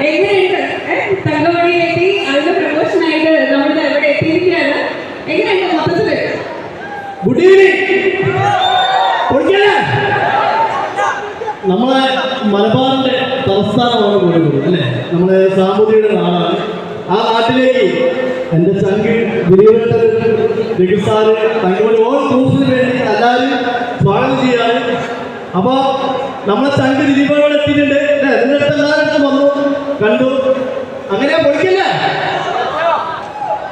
എങ്ങനെയുണ്ട് തങ്കമണിയെത്തി അതിന്റെ പ്രമോഷനായിട്ട് നമ്മൾ ഇവിടെ എത്തിയിരിക്കുകയാണ്. എങ്ങനെയുണ്ട് മൊത്തത്തില്? Good evening. നമ്മളെ മലബാറിന്റെ തലസ്ഥാനമാണ് കോഴിക്കോട് അല്ലേ? നമ്മളെ സാമൂതിരിയുടെ നാടാണ്. ആ നാട്ടിലേക്ക് എൻ്റെ ചങ്ക് ഗിരിവേട്ടൻ രഘുസാറ് തങ്കമണി ഓരോ ക്രൂസിന് വേണ്ടി എല്ലാവരും സ്വാഗതം ചെയ്യാണ്. അപ്പോൾ നമ്മളെ ചങ്ക് ദിലീപനോട് എത്തിയിട്ടുണ്ട് അല്ലേ? നിങ്ങളുടെ അടുത്ത് എല്ലാവരും വന്നു കണ്ടു. അങ്ങനെ പൊളിക്കില്ല.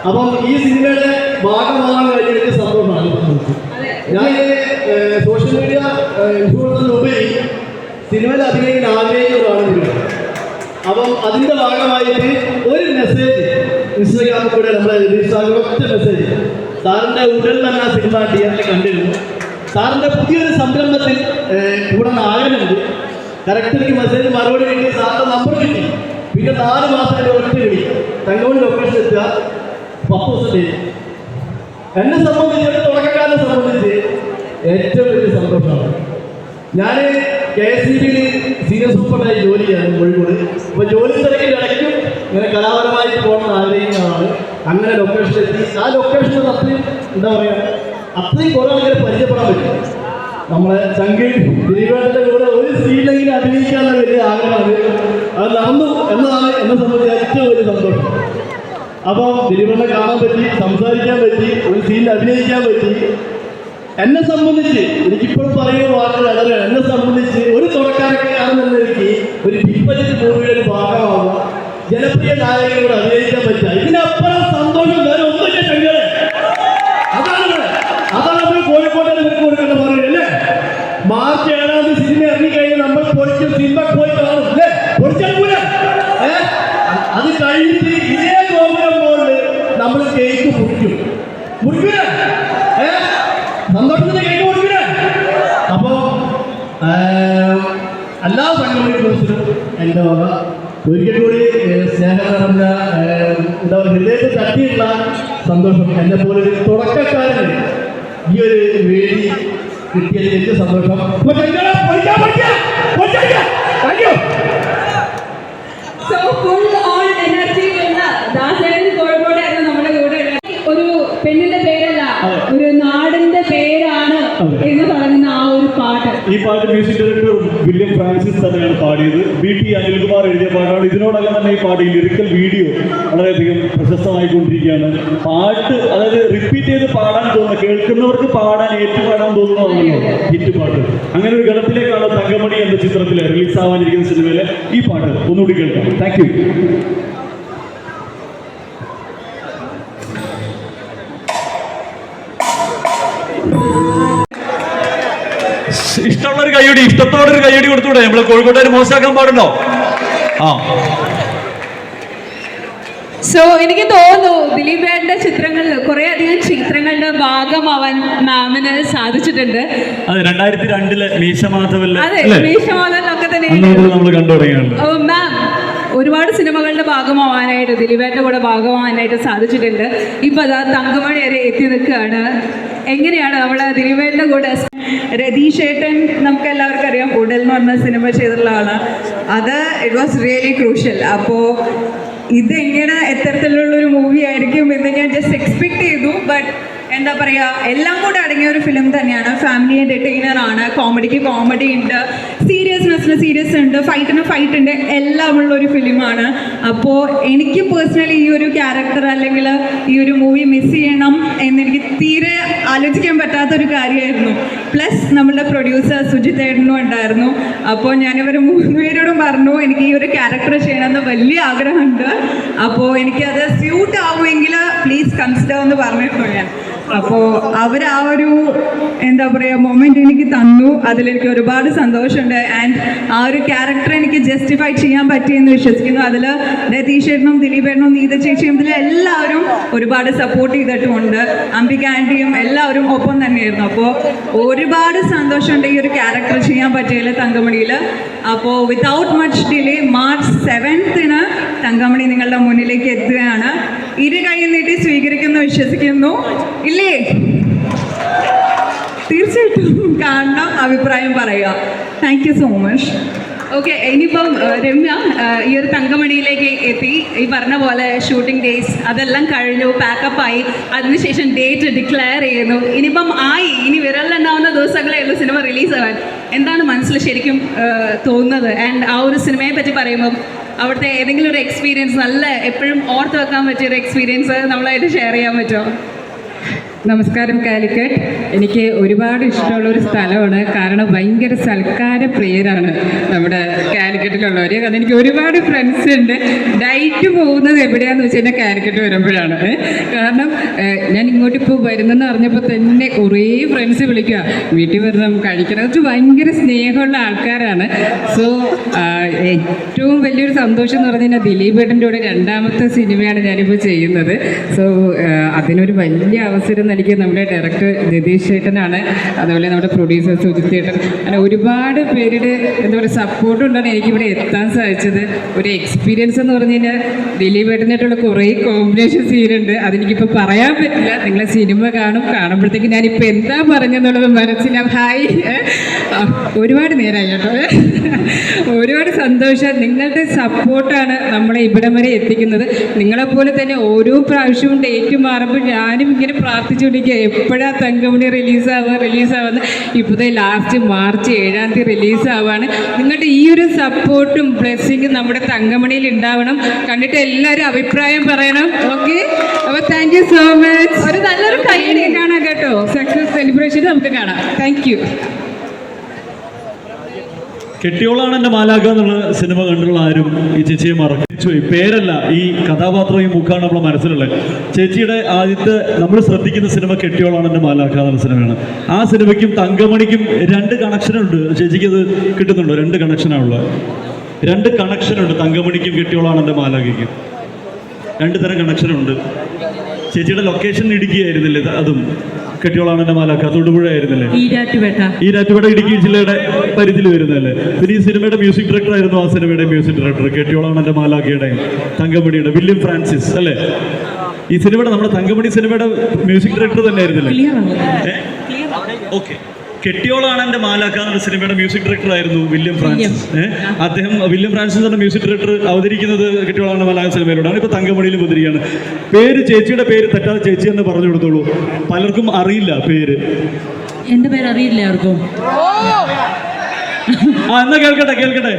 അപ്പം ഈ സിനിമയുടെ ഭാഗമാകാൻ കഴിഞ്ഞ സന്തോഷമാണ്. ഞാൻ സോഷ്യൽ മീഡിയ ഇൻഫ്ലുവൻസറിനുപരി സിനിമയിൽ അഭിനയിക്കാൻ ആഗ്രഹിക്കുന്നതാണ്. അപ്പം അതിൻ്റെ ഭാഗമായിട്ട് ഒരു മെസ്സേജ് ഇൻസ്റ്റാഗ്രാമിൽ കൂടെ നമ്മളെ ഒറ്റ മെസ്സേജ് സാറിൻ്റെ ഉടൻ തന്നെ സിനിമ തിയേറ്ററിൽ കണ്ടിരുന്നു. സാറിൻ്റെ പുതിയൊരു സംരംഭത്തിൽ കൂടെ ആഗ്രഹമുണ്ട്. കറക്റ്റ് എനിക്ക് മെസ്സേജ് മറുപടി വേണ്ടി സാറിൻ്റെ നമ്പർ കിട്ടി. പിന്നെ 4 മാസത്തിൻ്റെ ഒറ്റ കിട്ടി തങ്കമണി ലൊക്കേഷൻ എത്തുക 10 ദിവസം ഡേറ്റ്. എന്നെ സംബന്ധിച്ച് തുടക്കക്കാരനെ സംബന്ധിച്ച് ഏറ്റവും വലിയ സന്തോഷമാണ്. ഞാൻ KSEBയിൽ സീനിയർ സൂപ്പറായി ജോലി ചെയ്യാൻ കോഴിക്കോട്. അപ്പോൾ ജോലി തിരക്കിലിടയ്ക്കും ഇങ്ങനെ കലാപരമായിട്ട് പോകണമെന്ന് ആഗ്രഹിക്കുന്നതാണ്. അങ്ങനെ ലൊക്കേഷൻ എത്തി. ആ ലൊക്കേഷനിൽ അത്രയും എന്താ പറയുക, അത്രയും കുറേ ആൾക്കാരെ പരിചയപ്പെടാൻ പറ്റും. നമ്മളെ ചങ്ക് ദിലീപേട്ടൻ്റെ കൂടെ ഒരു സീനിലെങ്കിലും അഭിനയിക്കാനുള്ള വലിയ ആഗ്രഹമാണ്. അത് നടന്നു എന്നതാണ് എന്നെ സംബന്ധിച്ച് ഏറ്റവും വലിയ സന്തോഷം. അപ്പോൾ ദിലീപേട്ടനെ കാണാൻ പറ്റി, സംസാരിക്കാൻ പറ്റി, ഒരു സീനിൽ അഭിനയിക്കാൻ പറ്റി. എന്നെ സംബന്ധിച്ച് എനിക്കിപ്പോൾ പറയുന്ന വാക്കുകൾ അതല്ല. എന്നെ സംബന്ധിച്ച് ഒരു തുടക്കാരൊക്കെയാണെന്നുള്ള എനിക്ക് ഒരു ബിഗ് ബഡ്ജറ്റ് മൂവിയുടെ ഒരു ഭാഗമാവുക, ജനപ്രിയ നായകനോട് അഭിനയിക്കാൻ പറ്റുക, ഇതിനപ്പുറം സന്തോഷം വേറെ ഒന്നുമില്ല ചങ്ങളെ. അതാണ് നമ്മൾ കോഴിക്കോട്ടെ ഇവർക്ക് കൊടുക്കേണ്ട പറയുന്നത് അല്ലേ? മാർച്ച് 7 സിനിമ ഇറങ്ങിക്കഴിഞ്ഞാൽ നമ്മൾ പൊളിക്കും, സിനിമ പോയി കാണും അല്ലേ? പൊളിച്ചാൽ പോലെ അത് കഴിഞ്ഞിട്ട് ഇതേ പ്രോഗ്രാം പോലെ നമ്മൾ കേക്ക് മുറിക്കൂല സന്തോഷത്തിന് കേക്ക് കൊടുക്കണേ. അപ്പോൾ എല്ലാ സംഘടന കുറിച്ചും എൻ്റെ വക ഒരിക്കൽ കൂടി സ്നേഹം നിറഞ്ഞ എന്താ പറയുക, ഹൃദയത്തിൽ തട്ടിയുള്ള സന്തോഷം. എന്നെ പോലെ ഒരു തുടക്കക്കാരന് ഈ ഒരു വേദി കിട്ടിയതിൽ എനിക്ക് സന്തോഷം. ഒരു പെണ്ണിന്റെ പേരല്ല, ഒരു നാടിന്റെ പേരാണ് എന്ന് പറയുന്ന ആ ഒരു പാട്ട്. ഈ പാട്ട് മ്യൂസിക് ഡയറക്ടർ വില്യം ഫ്രാൻസിസ് തന്നെയാണ് പാടിയത്. BT അനിൽകുമാർ എഴുതിയ പാട്ടാണ്. ഇതിനോടകം തന്നെ ഈ പാട്ട് ലിറിക്കൽ വീഡിയോ വളരെയധികം പ്രശസ്തമായിക്കൊണ്ടിരിക്കുകയാണ്. പാട്ട് അതായത് റിപ്പീറ്റ് ചെയ്ത് പാടാൻ തോന്നുന്നു, കേൾക്കുന്നവർക്ക് പാടാൻ ഏറ്റുപാടാൻ തോന്നുന്നതാണല്ലോ ഹിറ്റ് പാട്ട്. അങ്ങനെ ഒരു ഗണത്തിലേക്കാണ് തങ്കമണി എന്ന ചിത്രത്തിലെ റിലീസാവാനിരിക്കുന്ന സിനിമയിലെ ഈ പാട്ട് ഒന്നുകൂടി കേൾക്കാം. Thank you. ഇഷ്ടമുള്ളൊരു കൈയടി, ഇഷ്ടത്തോടൊരു കൈയടി കൊടുത്തൂടെ? നമ്മള് കോഴിക്കോട്ടുകാർ മോശമാക്കാൻ പാടുണ്ടോ? സോ എനിക്ക് തോന്നുന്നു ദിലീപേട്ടന്റെ ചിത്രങ്ങളിൽ കുറെ അധികം ചിത്രങ്ങളുടെ ഭാഗമാവാൻ മാമിന് സാധിച്ചിട്ടുണ്ട്. അതെ, 2002 മീശമാധവൻ. അതെ, മീശമാധവനൊക്കെ തന്നെ നമ്മൾ കണ്ടു തുടങ്ങിയുണ്ട്. മാം ഒരുപാട് സിനിമകളുടെ ഭാഗമാവാനായിട്ട് ദിലീപേട്ടന്റെ കൂടെ ഭാഗമാവാനായിട്ട് സാധിച്ചിട്ടുണ്ട്. ഇപ്പൊ അതാ തങ്കമണി വരെ എത്തി നിൽക്കുകയാണ്. എങ്ങനെയാണ് നമ്മളെ ദിലീപേട്ടന്റെ കൂടെ? രതീഷ് ഏട്ടൻ നമുക്ക് എല്ലാവർക്കും അറിയാം, ഉടൽ എന്ന് പറഞ്ഞ സിനിമ ചെയ്തിട്ടുള്ള ആളാണ്. അത് ഇറ്റ് വാസ് റിയലി ക്രൂഷ്യൽ. അപ്പോൾ ഇതെങ്ങനെ എത്തരത്തിലുള്ളൊരു മൂവി ആയിരിക്കും എന്ന് ഞാൻ ജസ്റ്റ് എക്സ്പെക്ട് ചെയ്തു. ബട്ട് എന്താ പറയുക, എല്ലാം കൂടെ അടങ്ങിയ ഒരു ഫിലിം തന്നെയാണ്. ഫാമിലി എൻ്റർടൈനർ ആണ്. കോമഡിക്ക് കോമഡി ഉണ്ട്, സീരിയസ്നെസ്സിന് സീരിയസ് ഉണ്ട്, ഫൈറ്റിന് ഫൈറ്റ് ഉണ്ട്, എല്ലാം ഉള്ളൊരു ഫിലിമാണ്. അപ്പോൾ എനിക്ക് പേഴ്സണലി ഈ ഒരു ക്യാരക്ടർ അല്ലെങ്കിൽ ഈ ഒരു മൂവി മിസ് ചെയ്യണം എന്നെനിക്ക് തീരെ ആലോചിക്കാൻ പറ്റാത്തൊരു കാര്യമായിരുന്നു. പ്ലസ് നമ്മളുടെ പ്രൊഡ്യൂസർ സുജിത് ഏട്ടനും ഉണ്ടായിരുന്നു. അപ്പോൾ ഞാനിവർ 3 പേരോടും പറഞ്ഞു എനിക്ക് ഈ ഒരു ക്യാരക്ടർ ചെയ്യണമെന്ന് വലിയ ആഗ്രഹമുണ്ട്. അപ്പോൾ എനിക്കത് സ്യൂട്ട് ആവുമെങ്കിൽ പ്ലീസ് കൺസിഡർ എന്ന് പറഞ്ഞിരുന്നു ഞാൻ. അപ്പോൾ അവർ ആ ഒരു എന്താ പറയുക മൊമെൻ്റ് എനിക്ക് തന്നു. അതിലെനിക്ക് ഒരുപാട് സന്തോഷമുണ്ട്. ആൻഡ് ആ ഒരു ക്യാരക്ടർ എനിക്ക് ജസ്റ്റിഫൈ ചെയ്യാൻ പറ്റിയെന്ന് വിശ്വസിക്കുന്നു. അതിൽ രതീഷേട്ടനും ദിലീപേട്ടനും നീത ചേച്ചിയും ഇതിൽ എല്ലാവരും ഒരുപാട് സപ്പോർട്ട് ചെയ്തിട്ടുമുണ്ട്. അംബിക ആൻറ്റിയും എല്ലാവരും ഒപ്പം തന്നെയായിരുന്നു. അപ്പോൾ ഒരുപാട് സന്തോഷമുണ്ട് ഈ ഒരു ക്യാരക്ടർ ചെയ്യാൻ പറ്റിയതിൽ തങ്കമണിയിൽ. അപ്പോൾ without much delay March 7 Thankamani നിങ്ങളുടെ മുന്നിലേക്ക് എത്തുകയാണ്. ഇരു കൈ നീട്ടി സ്വീകരിക്കുന്നു വിശ്വസിക്കുന്നു ഇല്ലേ? തീർച്ചയായിട്ടും കാണണം, അഭിപ്രായം പറയുക. Thank you so much. Okay, ഇനിയിപ്പം രമ്യ ഈ ഒരു തങ്കമണിയിലേക്ക് എത്തി. ഈ പറഞ്ഞ പോലെ ഷൂട്ടിംഗ് ഡേയ്സ് അതെല്ലാം കഴിഞ്ഞു, പാക്കപ്പായി, അതിനുശേഷം ഡേറ്റ് ഡിക്ലെയർ ചെയ്യുന്നു. ഇനിയിപ്പം ഇനി വിരലിലുണ്ടാവുന്ന ദിവസങ്ങളേ ഉള്ളൂ സിനിമ റിലീസാവാൻ. എന്താണ് മനസ്സിൽ ശരിക്കും തോന്നുന്നത്? ആൻഡ് ആ ഒരു സിനിമയെ പറ്റി പറയുമ്പം അവിടുത്തെ ഏതെങ്കിലും ഒരു എക്സ്പീരിയൻസ്, നല്ല എപ്പോഴും ഓർത്ത് വെക്കാൻ പറ്റിയ ഒരു എക്സ്പീരിയൻസ് നമ്മളായിട്ട് ഷെയർ ചെയ്യാൻ പറ്റുമോ? നമസ്കാരം കാലിക്കറ്റ്. എനിക്ക് ഒരുപാട് ഇഷ്ടമുള്ളൊരു സ്ഥലമാണ്. കാരണം ഭയങ്കര സൽക്കാര പ്രിയരാണ് നമ്മുടെ കാലിക്കറ്റിലുള്ളവർ. കാരണം എനിക്ക് ഒരുപാട് ഫ്രണ്ട്സ് ഉണ്ട്. ഡയറ്റ് പോകുന്നത് എവിടെയാണെന്ന് വെച്ച് കഴിഞ്ഞാൽ കാലിക്കറ്റ് വരുമ്പോഴാണ്. കാരണം ഞാൻ ഇങ്ങോട്ടിപ്പോൾ വരുന്നെന്ന് അറിഞ്ഞപ്പോൾ തന്നെ കുറേ ഫ്രണ്ട്സ് വിളിക്കുക, വീട്ടിൽ വരണം, കഴിക്കണം. അത് ഭയങ്കര സ്നേഹമുള്ള ആൾക്കാരാണ്. സോ ഏറ്റവും വലിയൊരു സന്തോഷം എന്ന് പറഞ്ഞു കഴിഞ്ഞാൽ ദിലീപ് ഏട്ടൻ്റെ കൂടെ രണ്ടാമത്തെ സിനിമയാണ് ഞാനിപ്പോൾ ചെയ്യുന്നത്. സോ അതിനൊരു വലിയ അവസരം എനിക്ക് നമ്മുടെ ഡയറക്ടർ ജതീഷ് ചേട്ടനാണ്, അതുപോലെ നമ്മുടെ പ്രൊഡ്യൂസർ സുജിത് ചേട്ടൻ, അങ്ങനെ ഒരുപാട് പേരുടെ എന്താ പറയുക സപ്പോർട്ട് കൊണ്ടാണ് എനിക്കിവിടെ എത്താൻ സാധിച്ചത്. ഒരു എക്സ്പീരിയൻസ് എന്ന് പറഞ്ഞു കഴിഞ്ഞാൽ ദിലീപ് ഏട്ടനായിട്ടുള്ള കുറേ കോമ്പിനേഷൻ സീനുണ്ട്. അതെനിക്കിപ്പോൾ പറയാൻ പറ്റില്ല. നിങ്ങളെ സിനിമ കാണുമ്പോഴത്തേക്ക് ഞാനിപ്പോൾ എന്താ പറഞ്ഞെന്നുള്ളത് മനസ്സിലാവും. ഹായ്, ഒരുപാട് നേരമായി കേട്ടോ. ഒരുപാട് സന്തോഷം. നിങ്ങളുടെ സപ്പോർട്ടാണ് നമ്മളെ ഇവിടം വരെ എത്തിക്കുന്നത്. നിങ്ങളെപ്പോലെ തന്നെ ഓരോ പ്രാവശ്യവും ഡേറ്റ് മാറുമ്പോൾ ഞാനും ഇങ്ങനെ പ്രാർത്ഥിച്ചുകൊണ്ടിരിക്കുക, എപ്പോഴാണ് തങ്കമണി റിലീസാവുന്ന. ഇപ്പോഴത്തെ ലാസ്റ്റ് മാർച്ച് 7-ാം തീയതി റിലീസാവാണ്. നിങ്ങളുടെ ഈ ഒരു സപ്പോർട്ടും ബ്ലെസ്സിങ്ങും നമ്മുടെ തങ്കമണിയിൽ ഉണ്ടാവണം. കണ്ടിട്ട് എല്ലാവരും അഭിപ്രായം പറയണം. ഓക്കെ, അപ്പോൾ താങ്ക് യു സോ മച്ച്. ഒരു നല്ലൊരു കൈയ്യടി കാണാം കേട്ടോ. സക്സസ് സെലിബ്രേഷൻ നമുക്ക് കാണാം. Thank you. കെട്ടിയോളാണ് എൻ്റെ മാലാഖ എന്നുള്ള സിനിമ കണ്ടുള്ള ആരും ഈ ചേച്ചിയെ മറക്കിച്ചു പോയി. പേരല്ല, ഈ കഥാപാത്രം, ഈ മുഖാണ് നമ്മളെ മനസ്സിലുള്ളത്. ചേച്ചിയുടെ ആദ്യത്തെ നമ്മൾ ശ്രദ്ധിക്കുന്ന സിനിമ കെട്ടിയോളാണ് എൻ്റെ മാലാഖ എന്നുള്ള സിനിമയാണ്. ആ സിനിമയ്ക്കും തങ്കമണിക്കും 2 കണക്ഷനുണ്ട്. ചേച്ചിക്ക് അത് കിട്ടുന്നുണ്ടോ? 2 കണക്ഷനാണുള്ളത്. 2 കണക്ഷനുണ്ട് തങ്കമണിക്കും കെട്ടിയോളാണ് എൻ്റെ മാലാഖയ്ക്കും. 2 തരം കണക്ഷനുണ്ട്. ചേച്ചിയുടെ ലൊക്കേഷൻ ഇടുക്കിയായിരുന്നില്ലേ? അതും കെട്ടിയോളാണ് എൻ്റെ മാലാഖ തൊടുപുഴ ആയിരുന്നില്ലേ? ഈരാറ്റുപേട്ട ഇടുക്കി ജില്ലയുടെ പരിധിയിൽ വരുന്നതല്ലേ? പിന്നെ ഈ സിനിമയുടെ മ്യൂസിക് ഡയറക്ടർ ആയിരുന്നു ആ സിനിമയുടെ മ്യൂസിക് ഡയറക്ടർ. കെട്ടിയോളാണ് എൻ്റെ മാലാഖയുടെയും തങ്കമണിയുടെ വില്യം ഫ്രാൻസിസ് അല്ലേ? ഈ സിനിമയുടെ നമ്മുടെ തങ്കമണി സിനിമയുടെ മ്യൂസിക് ഡയറക്ടർ തന്നെ ആയിരുന്നില്ലേ? ഓക്കെ, കെട്ടിയോളാണ് എൻ്റെ മാലാഖ എന്ന സിനിമയുടെ മ്യൂസിക് ഡയറക്ടർ ആയിരുന്നു വില്യം ഫ്രാൻസിസ്. അദ്ദേഹം വില്യം ഫ്രാൻസിസ് എന്ന മ്യൂസിക് ഡയറക്ടർ അവതരിക്കുന്നത് കെട്ടിയോളാണ് മാലാഖ സിനിമയിലൂടെയാണ്. ഇപ്പോൾ തങ്കമണിയിലും അവതരിക്കുകയാണ്. പേര്, ചേച്ചിയുടെ പേര് തെറ്റാതെ ചേച്ചി എന്ന് പറഞ്ഞു കൊടുത്തോളൂ. പലർക്കും അറിയില്ല പേര്. എൻ്റെ പേര് അറിയില്ല ആർക്കും. എന്നാ കേൾക്കട്ടെ.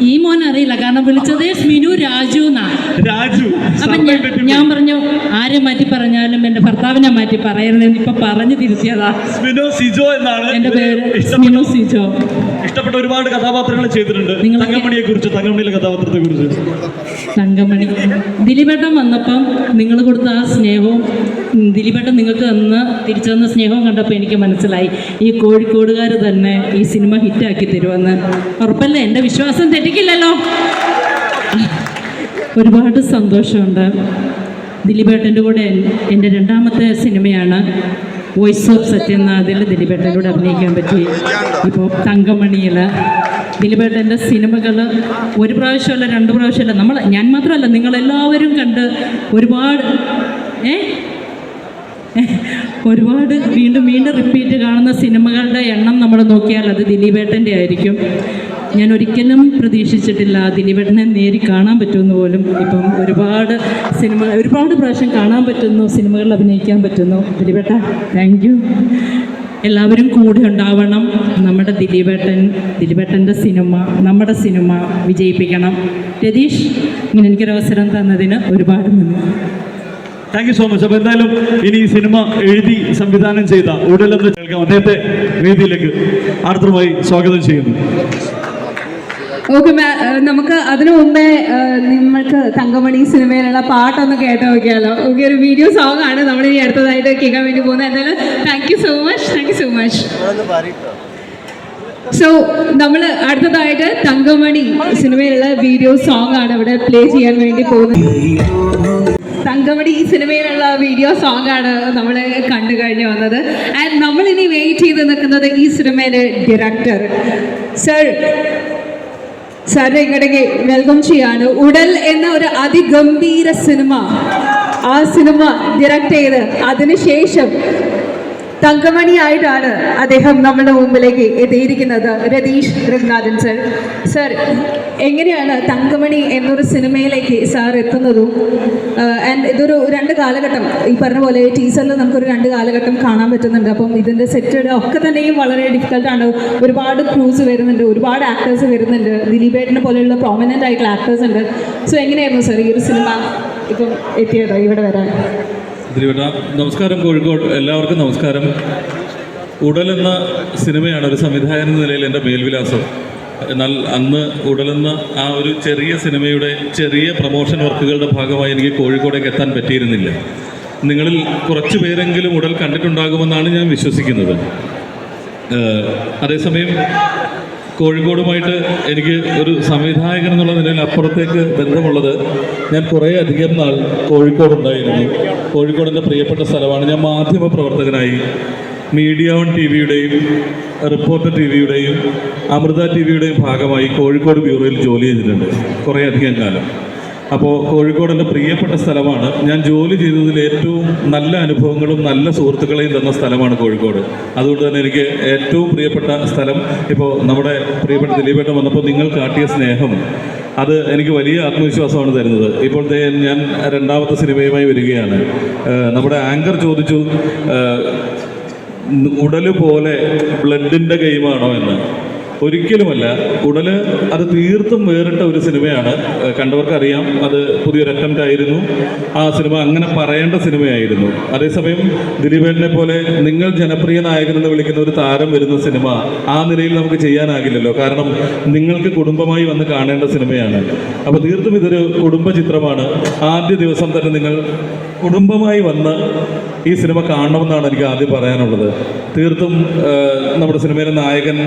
ഈ മോൻ അറിയില്ല, കാരണം വിളിച്ചത് സ്മിനു രാജു എന്നാ. രാജു. അപ്പൊ ഞാൻ പറഞ്ഞു ആരെ മാറ്റി പറഞ്ഞാലും എന്റെ ഭർത്താവിനെ മാറ്റി പറയരുതെന്ന് ഇപ്പൊ പറഞ്ഞു തിരിച്ചതാ. സ്മിനു സിജോ എന്നാണ് എന്റെ പേര്. സ്മിനു സിജോ. ഇഷ്ടപ്പെട്ട ഒരുപാട് കഥാപാത്രങ്ങൾ ചെയ്തിട്ടുണ്ട്. തങ്കമണിയെ കുറിച്ച്, തങ്കമണിയിലെ കഥാപാത്രത്തെ കുറിച്ച്. തങ്കമണി ദിലീപേട്ടൻ വന്നപ്പം നിങ്ങൾ കൊടുത്ത ആ സ്നേഹവും ദിലീപേട്ടൻ നിങ്ങൾക്ക് തിരിച്ചു തന്ന സ്നേഹവും കണ്ടപ്പോൾ എനിക്ക് മനസ്സിലായി ഈ കോഴിക്കോടുകാർ തന്നെ ഈ സിനിമ ഹിറ്റാക്കി തരുമെന്ന്. ഉറപ്പല്ലേ? എൻ്റെ വിശ്വാസം തെറ്റിക്കില്ലല്ലോ. ഒരുപാട് സന്തോഷമുണ്ട്. ദിലീപേട്ടൻ്റെ കൂടെ എൻ്റെ 2ാമത്തെ സിനിമയാണ് വോയിസ് ഓഫ് സത്യനാഥിൽ ദിലീപേട്ടൻ്റെ കൂടെ അഭിനയിക്കാൻ പറ്റി. ഇപ്പോൾ തങ്കമണിയിൽ ദിലീപേട്ടൻ്റെ സിനിമകൾ ഒരു പ്രാവശ്യമല്ല 2 പ്രാവശ്യമല്ല, ഞാൻ മാത്രമല്ല നിങ്ങളെല്ലാവരും കണ്ട് ഒരുപാട് വീണ്ടും റിപ്പീറ്റ് കാണുന്ന സിനിമകളുടെ എണ്ണം നമ്മൾ നോക്കിയാൽ അത് ദിലീപേട്ടൻ്റെ ആയിരിക്കും. ഞാൻ ഒരിക്കലും പ്രതീക്ഷിച്ചിട്ടില്ല ദിലീപേട്ടനെ നേരി കാണാൻ പറ്റുമെന്ന് പോലും. ഇപ്പം ഒരുപാട് പ്രാവശ്യം കാണാൻ പറ്റുന്നു, സിനിമകളിൽ അഭിനയിക്കാൻ പറ്റുന്നു. ദിലീപേട്ട താങ്ക് യു. എല്ലാവരും കൂടെ ഉണ്ടാവണം. നമ്മുടെ ദിലീപേട്ടൻ്റെ സിനിമ, നമ്മുടെ സിനിമ വിജയിപ്പിക്കണം. രതീഷ്, ഇങ്ങനെ എനിക്കൊരവസരം തന്നതിന് ഒരുപാട് നന്ദി. Thank you so much. അപ്പോൾ എന്തായാലും ഇനി ഈ സിനിമ എഴുതി സംവിധാനം ചെയ്ത ഉടലെന്ന് കേൾക്കാം. അദ്ദേഹത്തെ വേദിയിലേക്ക് ആർദ്രമായി സ്വാഗതം ചെയ്യുന്നു. ഓക്കെ, നമുക്ക് അതിനു മുമ്പേ നിങ്ങൾക്ക് തങ്കമണി സിനിമയിലുള്ള പാട്ടൊന്ന് കേട്ട് നോക്കിയാലോ? ഓക്കെ, ഒരു വീഡിയോ സോങ് ആണ് നമ്മൾ ഇനി അടുത്തതായിട്ട് കേൾക്കാൻ വേണ്ടി പോകുന്നത്. എന്തായാലും thank you so much. So നമ്മൾ അടുത്തതായിട്ട് തങ്കമണി സിനിമയിലുള്ള വീഡിയോ സോങ് ആണ് ഇവിടെ പ്ലേ ചെയ്യാൻ വേണ്ടി പോകുന്നത്. തങ്കമണി ഈ സിനിമയിലുള്ള വീഡിയോ സോങ് ആണ് നമ്മൾ കണ്ടു കഴിഞ്ഞു വന്നത്. ആൻഡ് നമ്മളിനി വെയിറ്റ് ചെയ്ത് നിൽക്കുന്നത് ഈ സിനിമയിലെ ഡയറക്ടർ സാറിനെ ഇങ്ങോട്ടേക്ക് വെൽക്കം ചെയ്യാണ്. ഉടൽ എന്ന ഒരു അതിഗംഭീര സിനിമ, ആ സിനിമ ഡയറക്റ്റ് ചെയ്ത് അതിനുശേഷം തങ്കമണിയായിട്ടാണ് അദ്ദേഹം നമ്മുടെ മുമ്പിലേക്ക് എത്തിയിരിക്കുന്നത്. രതീഷ് രഘുനാഥൻ സർ. സർ, എങ്ങനെയാണ് തങ്കമണി എന്നൊരു സിനിമയിലേക്ക് സാർ എത്തുന്നതും ആൻഡ് ഇതൊരു 2 കാലഘട്ടം, ഈ പറഞ്ഞ പോലെ ടീസറിൽ നമുക്കൊരു 2 കാലഘട്ടം കാണാൻ പറ്റുന്നുണ്ട്. അപ്പം ഇതിൻ്റെ സെറ്റ് ഒക്കെ തന്നെയും വളരെ ഡിഫിക്കൽട്ടാണ്. ഒരുപാട് ക്രൂസ് വരുന്നുണ്ട്, ഒരുപാട് ആക്ടേഴ്സ് വരുന്നുണ്ട്, ദിലീപേട്ടനെ പോലെയുള്ള പ്രോമിനൻ്റ് ആയിട്ടുള്ള ആക്ടേഴ്സ് ഉണ്ട്. സോ എങ്ങനെയായിരുന്നു സർ ഈ ഒരു സിനിമ ഇപ്പം എത്തിയത് ഇവിടെ വരാൻ? നമസ്കാരം കോഴിക്കോട്, എല്ലാവർക്കും നമസ്കാരം. ഉടൽ എന്ന സിനിമയാണ് ഒരു സംവിധായകൻ എന്ന നിലയിൽ എൻ്റെ മേൽവിലാസം. എന്നാൽ അന്ന് ഉടലെന്ന ആ ഒരു ചെറിയ സിനിമയുടെ ചെറിയ പ്രൊമോഷൻ വർക്കുകളുടെ ഭാഗമായി എനിക്ക് കോഴിക്കോടേക്ക് എത്താൻ പറ്റിയിരുന്നില്ല. നിങ്ങളിൽ കുറച്ച് പേരെങ്കിലും ഉടൽ കണ്ടിട്ടുണ്ടാകുമെന്നാണ് ഞാൻ വിശ്വസിക്കുന്നത്. അതേസമയം കോഴിക്കോടുമായിട്ട് എനിക്ക് ഒരു സംവിധായകൻ എന്നുള്ള നിലയിൽ അപ്പുറത്തേക്ക് ബന്ധമുള്ളത്, ഞാൻ കുറേ അധികം നാൾ കോഴിക്കോടുണ്ടായിരുന്നു. കോഴിക്കോട് എൻ്റെ പ്രിയപ്പെട്ട സ്ഥലമാണ്. ഞാൻ മാധ്യമ പ്രവർത്തകനായി മീഡിയ വൺ ടി വിയുടെയും റിപ്പോർട്ടർ ടി വിയുടെയും അമൃത ടി വിയുടെയും ഭാഗമായി കോഴിക്കോട് ബ്യൂറോയിൽ ജോലി ചെയ്തിട്ടുണ്ട് കുറേ അധികം കാലം. അപ്പോൾ കോഴിക്കോട് എൻ്റെ പ്രിയപ്പെട്ട സ്ഥലമാണ്. ഞാൻ ജോലി ചെയ്തതിൽ ഏറ്റവും നല്ല അനുഭവങ്ങളും നല്ല സുഹൃത്തുക്കളെയും തന്ന സ്ഥലമാണ് കോഴിക്കോട്. അതുകൊണ്ട് തന്നെ എനിക്ക് ഏറ്റവും പ്രിയപ്പെട്ട സ്ഥലം, ഇപ്പോൾ നമ്മുടെ പ്രിയപ്പെട്ട ദിലീപേട്ടൻ വന്നപ്പോൾ നിങ്ങൾ കാട്ടിയ സ്നേഹം, അത് എനിക്ക് വലിയ ആത്മവിശ്വാസമാണ് തരുന്നത്. ഇപ്പോൾ ഞാൻ 2ാമത്തെ സിനിമയുമായി വരികയാണ്. നമ്മുടെ ആങ്കർ ചോദിച്ചു ഉടല് പോലെ ബ്ലഡിൻ്റെ ഗെയിമാണോ എന്ന്. ഒരിക്കലുമല്ല. ഉടല് അത് തീർത്തും വേറിട്ട ഒരു സിനിമയാണ്. കണ്ടവർക്കറിയാം, അത് പുതിയൊരു അറ്റംപ്റ്റ് ആയിരുന്നു. ആ സിനിമ അങ്ങനെ പറയേണ്ട സിനിമയായിരുന്നു. അതേസമയം ദിലീപേട്ടനെ പോലെ നിങ്ങൾ ജനപ്രിയ നായകൻ എന്ന് വിളിക്കുന്ന ഒരു താരം വരുന്ന സിനിമ ആ നിലയിൽ നമുക്ക് ചെയ്യാനാകില്ലല്ലോ. കാരണം നിങ്ങൾക്ക് കുടുംബമായി വന്ന് കാണേണ്ട സിനിമയാണ്. അപ്പോൾ തീർത്തും ഇതൊരു കുടുംബ ചിത്രമാണ്. ആദ്യ ദിവസം തന്നെ നിങ്ങൾ കുടുംബമായി വന്ന് ഈ സിനിമ കാണണമെന്നാണ് എനിക്ക് ആദ്യം പറയാനുള്ളത്. തീർത്തും നമ്മുടെ സിനിമയിലെ നായകൻ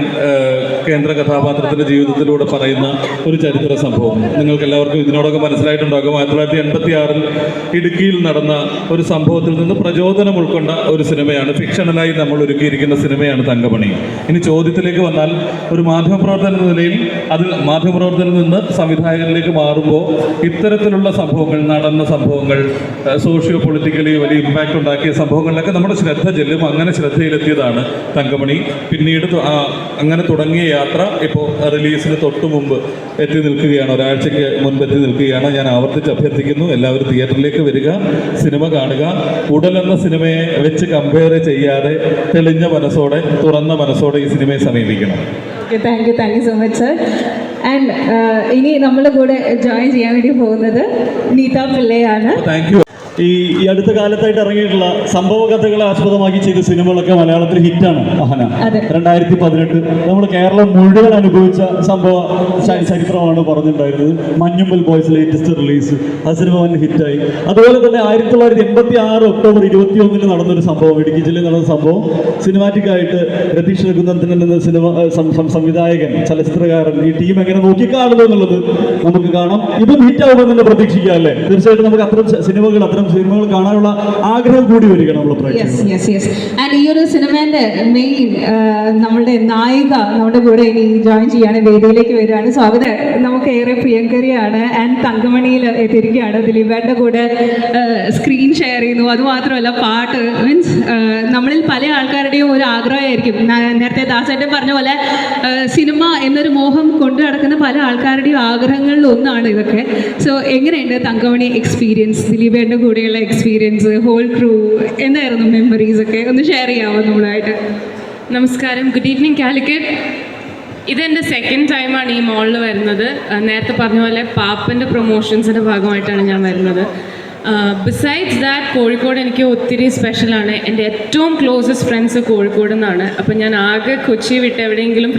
കേന്ദ്ര കഥാപാത്രത്തിൻ്റെ ജീവിതത്തിലൂടെ പറയുന്ന ഒരു ചരിത്ര സംഭവം നിങ്ങൾക്ക് എല്ലാവർക്കും ഇതിനോടൊക്കെ മനസ്സിലായിട്ടുണ്ടാകും. 1986 ഇടുക്കിയിൽ നടന്ന ഒരു സംഭവത്തിൽ നിന്ന് പ്രചോദനം ഉൾക്കൊണ്ട ഒരു സിനിമയാണ്. ഫിക്ഷണലായി നമ്മൾ ഒരുക്കിയിരിക്കുന്ന സിനിമയാണ് തങ്കമണി. ഇനി ചോദ്യത്തിലേക്ക് വന്നാൽ, ഒരു മാധ്യമപ്രവർത്തകൻ എന്ന നിലയിൽ അതിൽ മാധ്യമപ്രവർത്തനിൽ നിന്ന് സംവിധായകനിലേക്ക് മാറുമ്പോൾ ഇത്തരത്തിലുള്ള സംഭവങ്ങൾ, നടന്ന സംഭവങ്ങൾ, സോഷ്യോ പൊളിറ്റിക്കലി വലിയ ഇമ്പാക്റ്റ് ഉണ്ടാക്കിയ സംഭവങ്ങളിലൊക്കെ നമ്മുടെ ശ്രദ്ധ ചെല്ലും. അങ്ങനെ ശ്രദ്ധയിലെത്തിയതാണ് തങ്കമണി. പിന്നീട് അങ്ങനെ തുടങ്ങിയ യാത്ര ഇപ്പോൾ റിലീസിന് തൊട്ട് മുമ്പ് എത്തി നിൽക്കുകയാണ്. ഒരാഴ്ചയ്ക്ക് മുൻപ് എത്തി നിൽക്കുകയാണ്. ഞാൻ ആവർത്തിച്ച് അഭ്യർത്ഥിക്കുന്നു, എല്ലാവരും തിയേറ്ററിലേക്ക് വരിക, സിനിമ കാണുക. ഉടൽ എന്ന സിനിമയെ വെച്ച് കമ്പയർ ചെയ്യാതെ തെളിഞ്ഞ മനസ്സോടെ, തുറന്ന മനസ്സോടെ ഈ സിനിമയെ സമീപിക്കണം. Thank you so much sir. And ഇനി നമ്മുടെ കൂടെ ജോയിൻ ചെയ്യാൻ വേണ്ടി പോകുന്നത് നീത പിള്ളയാണ്. Thank you. ഈ അടുത്ത കാലത്തായിട്ട് ഇറങ്ങിയിട്ടുള്ള സംഭവ കഥകളെ ആസ്പദമാക്കി ചെയ്ത സിനിമകളൊക്കെ മലയാളത്തിൽ ഹിറ്റാണ്. അഹന 2018 നമ്മൾ കേരളം മുഴുവൻ അനുഭവിച്ച സംഭവ ചരിത്രമാണ് പറഞ്ഞിട്ടുണ്ടായിരുന്നത്. മഞ്ഞുമ്മൽ ബോയ്സ് ലേറ്റസ്റ്റ് റിലീസ്, ആ സിനിമ വൻ ഹിറ്റായി. അതുപോലെ തന്നെ 1986 ഒക്ടോബർ 21 നടന്നൊരു സംഭവം, ഇടുക്കി ജില്ലയിൽ നടന്ന സംഭവം, സിനിമാറ്റിക് ആയിട്ട് രതീഷ് രഘുനന്ദൻ എന്ന സിനിമ സംവിധായകൻ, ചലച്ചിത്രകാരൻ, ഈ ടീം എങ്ങനെ നോക്കിക്കാണുന്നു എന്നുള്ളത് നമുക്ക് കാണാം. ഇതും ഹിറ്റാവുമെന്ന് തന്നെ പ്രതീക്ഷിക്കാം അല്ലേ? തീർച്ചയായിട്ടും നമുക്ക് അത്തരം സിനിമകൾ കാണാനുള്ള ആഗ്രഹം കൂടി വരിക നമ്മൾ. ആൻഡ് ഈ ഒരു സിനിമേന്റെ മെയിൻ നമ്മളുടെ നായിക നമ്മുടെ കൂടെ ഇനി ജോയിൻ ചെയ്യാണ്, വേദിയിലേക്ക് വരികയാണ്. സ്വാഗതം. നമുക്ക് ഏറെ പ്രിയങ്കരിയാണ്. ആൻഡ് തങ്കമണിയിൽ എത്തിയിരിക്കുകയാണ്. ദിലീപേട്ടൻ്റെ കൂടെ സ്ക്രീൻ ഷെയർ ചെയ്യുന്നു. അതുമാത്രമല്ല, പാട്ട് മീൻസ് നമ്മളിൽ പല ആൾക്കാരുടെയും ഒരു ആഗ്രഹമായിരിക്കും. നേരത്തെ ദാസേട്ടൻ പറഞ്ഞ പോലെ സിനിമ എന്നൊരു മോഹം കൊണ്ടു നടക്കുന്ന പല ആൾക്കാരുടെയും ആഗ്രഹങ്ങളിൽ ഒന്നാണ് ഇതൊക്കെ. സോ എങ്ങനെയുണ്ട് തങ്കമണി എക്സ്പീരിയൻസ്, ദിലീപേട്ടൻ്റെ കൂടെയുള്ള എക്സ്പീരിയൻസ്, ഹോൾ ക്രൂ, എന്തായിരുന്നു മെമ്മറീസ് ഒക്കെ ഒന്ന് ഷെയർ ചെയ്യാമോ നമ്മളായിട്ട്? നമസ്കാരം, ഗുഡ് ഈവനിങ് കാലിക്കറ്റ്. ഇതെൻ്റെ സെക്കൻഡ് ടൈമാണ് ഈ മോളിൽ വരുന്നത്. നേരത്തെ പറഞ്ഞ പോലെ പാപ്പൻ്റെ പ്രൊമോഷൻസിൻ്റെ ഭാഗമായിട്ടാണ് ഞാൻ വരുന്നത്. ബിസൈഡ്സ് ദാറ്റ് കോഴിക്കോട് എനിക്ക് ഒത്തിരി സ്പെഷ്യലാണ്. എൻ്റെ ഏറ്റവും ക്ലോസസ്റ്റ് ഫ്രണ്ട്സ് കോഴിക്കോട് നിന്നാണ്. അപ്പം ഞാൻ ആകെ കൊച്ചി വിട്ട് എവിടെയെങ്കിലും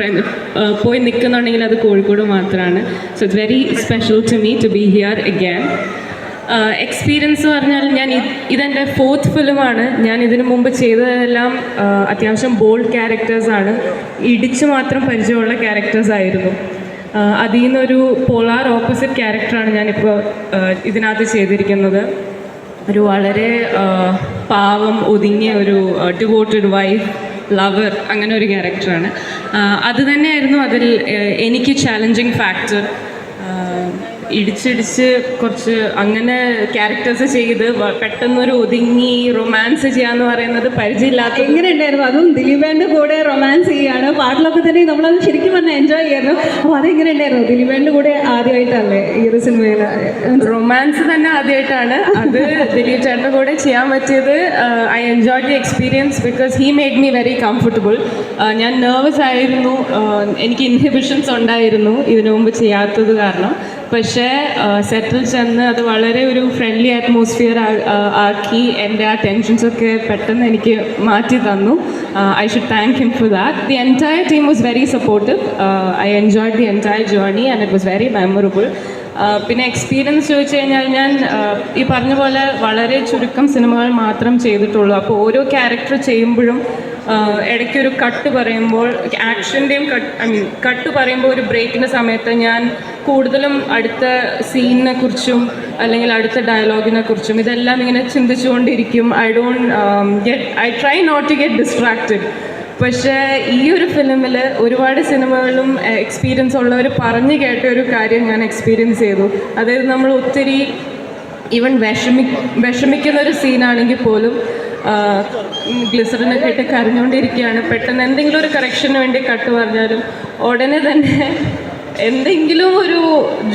പോയി നിൽക്കുന്നുണ്ടെങ്കിൽ അത് കോഴിക്കോട് മാത്രമാണ്. So it's very special to me to be here again. Experience പറഞ്ഞാൽ ഇതെൻ്റെ 4th ഫിലിമാണ്. ഞാൻ ഇതിനു മുമ്പ് ചെയ്തതെല്ലാം അത്യാവശ്യം ബോൾഡ് ക്യാരക്ടേഴ്സാണ്. ഇടിച്ച് മാത്രം പരിചയമുള്ള ക്യാരക്ടേഴ്സായിരുന്നു. അതിൽ നിന്നൊരു പോളാർ ഓപ്പോസിറ്റ് ക്യാരക്ടറാണ് ഞാനിപ്പോൾ ഇതിനകത്ത് ചെയ്തിരിക്കുന്നത്. ഒരു വളരെ പാവം ഒതുങ്ങിയ ഒരു ഡിവോട്ടഡ് വൈഫ്, ലവർ, അങ്ങനെ ഒരു ക്യാരക്ടറാണ്. അത് തന്നെയായിരുന്നു അതിൽ എനിക്ക് ചാലഞ്ചിങ് ഫാക്ടർ. ഇടിച്ചിടിച്ച് കുറച്ച് അങ്ങനെ ക്യാരക്ടേഴ്സ് ചെയ്ത് പെട്ടെന്നൊരു ഒതുങ്ങി റൊമാൻസ് ചെയ്യാന്ന് പറയുന്നത് പരിചയമില്ലാത്ത. എങ്ങനെയുണ്ടായിരുന്നു? അതും ദിലീപേന്റെ കൂടെ റൊമാൻസ് ചെയ്യാണ്, പാട്ടിലൊക്കെ തന്നെ നമ്മളത് ശരിക്കും പറഞ്ഞാൽ എൻജോയ് ചെയ്യായിരുന്നു. അപ്പോൾ അതെങ്ങനെയുണ്ടായിരുന്നു? ദിലീപേന്റെ കൂടെ ആദ്യമായിട്ടല്ലേ ഈ ഒരു സിനിമയിൽ റൊമാൻസ് തന്നെ ആദ്യമായിട്ടാണ്. അത് ദിലീപ് ചേട്ടൻ്റെ കൂടെ ചെയ്യാൻ പറ്റിയത്. I enjoy the experience because he made me very comfortable. ഞാൻ നെർവസ് ആയിരുന്നു, എനിക്ക് ഇൻഹിബിഷൻസ് ഉണ്ടായിരുന്നു ഇതിനു മുമ്പ് ചെയ്യാത്തത് കാരണം. പക്ഷേ സെറ്റിൽ ചെന്ന് അത് വളരെ ഒരു ഫ്രണ്ട്ലി അറ്റ്മോസ്ഫിയർ ആക്കി എൻ്റെ ആ ടെൻഷൻസൊക്കെ പെട്ടെന്ന് എനിക്ക് മാറ്റി തന്നു. I should thank him for that. The entire team was very supportive. I enjoyed the entire journey and it was very memorable. പിന്നെ എക്സ്പീരിയൻസ് ചോദിച്ചു കഴിഞ്ഞാൽ ഞാൻ ഈ പറഞ്ഞ പോലെ വളരെ ചുരുക്കം സിനിമകൾ മാത്രം ചെയ്തിട്ടുള്ളൂ. അപ്പോൾ ഓരോ ക്യാരക്ടർ ചെയ്യുമ്പോഴും ഇടയ്ക്കൊരു കട്ട് പറയുമ്പോൾ ആക്ഷൻ്റെയും കട്ട് പറയുമ്പോൾ ഒരു ബ്രേക്കിൻ്റെ സമയത്ത് ഞാൻ കൂടുതലും അടുത്ത സീനിനെ കുറിച്ചും അല്ലെങ്കിൽ അടുത്ത ഡയലോഗിനെ കുറിച്ചും ഇതെല്ലാം ഇങ്ങനെ ചിന്തിച്ചുകൊണ്ടിരിക്കും. I try not to get distracted. പക്ഷേ ഈ ഒരു ഫിലിമിൽ ഒരുപാട് സിനിമകളും എക്സ്പീരിയൻസ് ഉള്ളവർ പറഞ്ഞു കേട്ട ഒരു കാര്യം ഞാൻ എക്സ്പീരിയൻസ് ചെയ്തു. അതായത് നമ്മൾ ഒത്തിരി ഈവൻ വിഷമിക്കുന്ന ഒരു സീനാണെങ്കിൽ പോലും ഗ്ലിസറിനൊക്കെ ഇട്ട് കരഞ്ഞുകൊണ്ടിരിക്കുകയാണ്. പെട്ടെന്ന് എന്തെങ്കിലും ഒരു കറക്ഷന് വേണ്ടി കട്ട് പറഞ്ഞാലും ഉടനെ തന്നെ എന്തെങ്കിലും ഒരു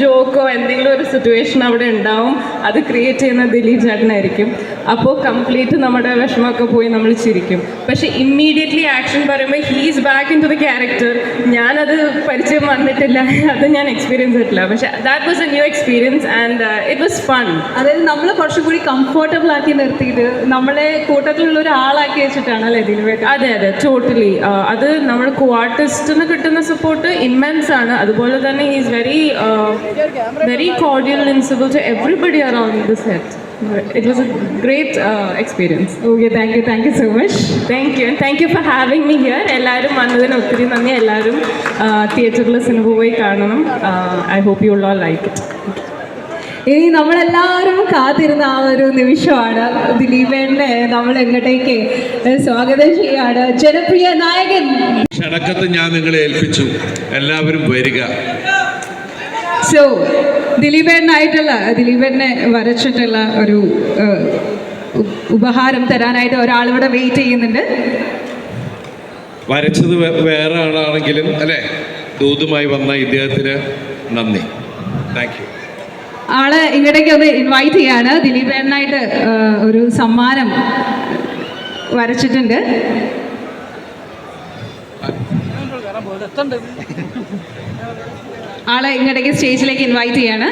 ജോക്കോ എന്തെങ്കിലും ഒരു സിറ്റുവേഷൻ അവിടെ ഉണ്ടാവും. അത് ക്രിയേറ്റ് ചെയ്യുന്ന ദിലീപ് ചേട്ടനായിരിക്കും. അപ്പോൾ കംപ്ലീറ്റ് നമ്മുടെ വിഷമമൊക്കെ പോയി നമ്മൾ ചിരിക്കും. പക്ഷേ ഇമ്മീഡിയറ്റ്ലി ആക്ഷൻ പറയുമ്പോൾ he's back in to the character. ഞാനത് പരിചയം വന്നിട്ടില്ല, അത് ഞാൻ എക്സ്പീരിയൻസ് ചെയ്തിട്ടില്ല. പക്ഷേ that was a new experience and it was fun. അതായത് നമ്മൾ കുറച്ചും കൂടി കംഫർട്ടബിൾ ആക്കി നിർത്തിയിട്ട് നമ്മളെ കൂട്ടത്തിലുള്ള ഒരാളാക്കി വെച്ചിട്ടാണ് അല്ലേ ദിലീപേട്ടൻ? അതെ അതെ, ടോട്ടലി. അത് നമ്മൾ കോ ആർട്ടിസ്റ്റിന് കിട്ടുന്ന സപ്പോർട്ട് ഇൻമെൻസ് ആണ്. അതുപോലെ തന്നെ he is very cordial and civil to everybody around the set. It was a great experience. Okay, thank you so much. Thank you for having me here. എല്ലാവരും വന്നതിന് ഒത്തിരി നന്ദി. എല്ലാവരും തിയേറ്ററിൽ സിനിമ പോയി കാണണം. I hope you all like it. ഇനി നമ്മളെല്ലാവരും കാത്തിരുന്ന ആ ഒരു നിമിഷമാണ്. ദിലീപേട്ടനെ നമ്മൾ എങ്ങോട്ടേക്ക് സ്വാഗതം ചെയ്യാണ്. ജനപ്രിയ നായകൻ ക്ഷണക്കത്ത് ഞാൻ നിങ്ങളെ ഏൽപ്പിച്ചു, എല്ലാവരും വരിക. സോ ദിലീപേട്ടനെ വരച്ചിട്ടുള്ള ഒരു ഉപഹാരം തരാനായിട്ട് ഒരാളിവിടെ വെയിറ്റ് ചെയ്യുന്നുണ്ട്. വരച്ചത് വേറെ ആളാണെങ്കിലും അല്ലേ, ദൂതുമായി വന്ന ഇദ്ദേഹത്തിന് നന്ദി. Thank you. ആളെ ഇങ്ങോട്ടേക്ക് ഒന്ന് ഇൻവൈറ്റ് ചെയ്യാണ്. ദിലീപേട്ടനായിട്ട് ഒരു സമ്മാനം വരച്ചിട്ടുണ്ട്. ആളെ ഇങ്ങോട്ടേക്ക് സ്റ്റേജിലേക്ക് ഇൻവൈറ്റ് ചെയ്യാണ്.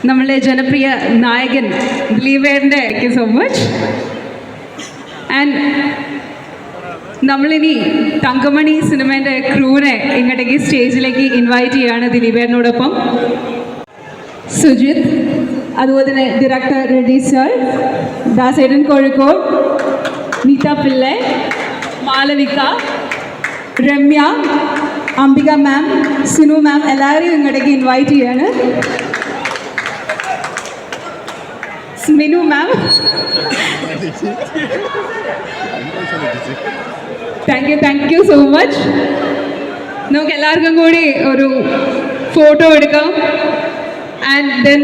നമ്മളുടെ ജനപ്രിയ നായകൻ ദിലീപേട്ടൻ്റെ thank you so much. And നമ്മളിനി തങ്കമണി സിനിമേൻ്റെ ക്രൂവിനെ ഇങ്ങോട്ടേക്ക് സ്റ്റേജിലേക്ക് ഇൻവൈറ്റ് ചെയ്യുകയാണ് ദിലീപേട്ടനോടൊപ്പം. സുജിത്, അതുപോലെ തന്നെ ഡയറക്ടർ റെഡി സർ, ദാസേട്ടൻ കോഴിക്കോട്, നീത പിള്ളെ, മാലവിക, രമ്യ, അംബിക മാം, സിനു മാം, എല്ലാവരെയും ഇങ്ങോട്ടേക്ക് ഇൻവൈറ്റ് ചെയ്യാണ്. മിനു മാം, താങ്ക് യു സോ മച്ച്. നമുക്ക് എല്ലാവർക്കും കൂടി ഒരു ഫോട്ടോ എടുക്കാം ആൻഡ് ദെൻ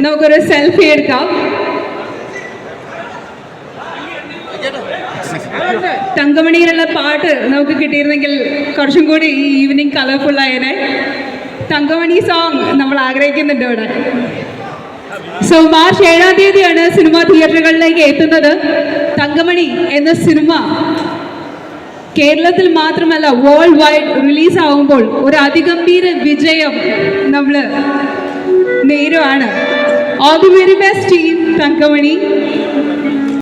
നമുക്കൊരു സെൽഫി എടുക്കാം. തങ്കമണിയിലുള്ള പാട്ട് നമുക്ക് കിട്ടിയിരുന്നെങ്കിൽ കുറച്ചും കൂടി ഈ ഈവനിങ് കളർഫുൾ ആയേനെ. തങ്കമണി സോങ് നമ്മൾ ആഗ്രഹിക്കുന്നുണ്ട് ഇവിടെ. സോ മാർച്ച് 7-ാം തീയതിയാണ് സിനിമ തിയേറ്ററുകളിലേക്ക് എത്തുന്നത്. തങ്കമണി എന്ന സിനിമ കേരളത്തിൽ മാത്രമല്ല വേൾഡ് വൈഡ് റിലീസാവുമ്പോൾ ഒരു അതിഗംഭീര വിജയം നമ്മൾ നേരുവാണ്. All the very best team Thankamani.